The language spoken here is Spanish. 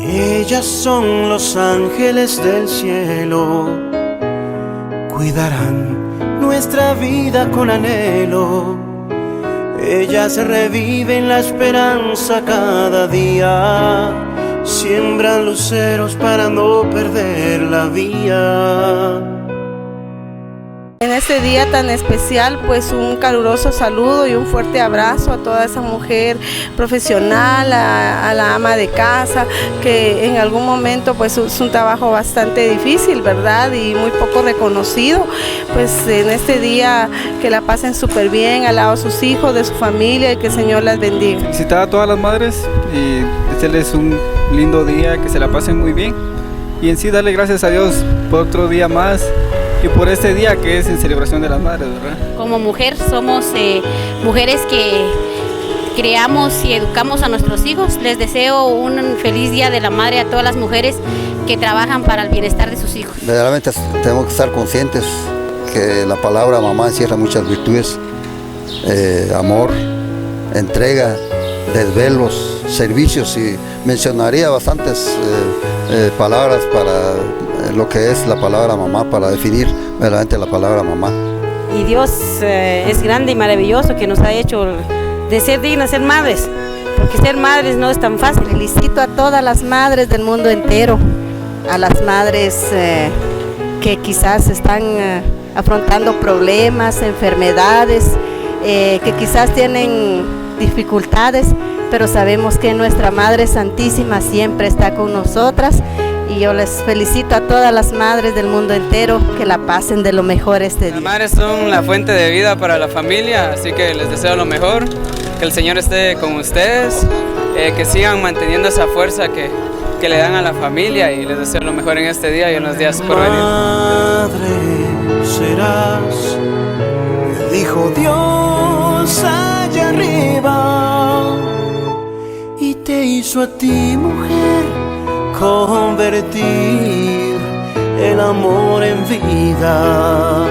Ellas son los ángeles del cielo, cuidarán nuestra vida con anhelo. Ellas reviven la esperanza cada día, siembran luceros para no perder la vía. En este día tan especial, pues un caluroso saludo y un fuerte abrazo a toda esa mujer profesional, a la ama de casa, que en algún momento pues es un trabajo bastante difícil, ¿verdad? Y muy poco reconocido. Pues en este día que la pasen súper bien al lado de sus hijos, de su familia, y que el Señor las bendiga. Felicitar a todas las madres y desearles un lindo día, que se la pasen muy bien. Y en sí darle gracias a Dios por otro día más y por este día que es en celebración de las madres, ¿verdad? Como mujer somos mujeres que creamos y educamos a nuestros hijos. Les deseo un feliz Día de la Madre a todas las mujeres que trabajan para el bienestar de sus hijos. Verdaderamente tenemos que estar conscientes que la palabra mamá encierra muchas virtudes, amor, entrega, desvelos, servicios, y mencionaría bastantes palabras para lo que es la palabra mamá, para definir verdaderamente la palabra mamá. Y Dios es grande y maravilloso, que nos ha hecho de ser dignas, ser madres, porque ser madres no es tan fácil. Felicito a todas las madres del mundo entero, a las madres que quizás están afrontando problemas, enfermedades, que quizás tienen dificultades, pero sabemos que nuestra Madre Santísima siempre está con nosotras. Y yo les felicito a todas las madres del mundo entero, que la pasen de lo mejor este día. Las madres son la fuente de vida para la familia, así que les deseo lo mejor, que el Señor esté con ustedes, que sigan manteniendo esa fuerza que le dan a la familia, y les deseo lo mejor en este día y en los días por venir. Madre serás, me dijo Dios allá arriba, y te hizo a ti, mujer, convertir el amor en vida.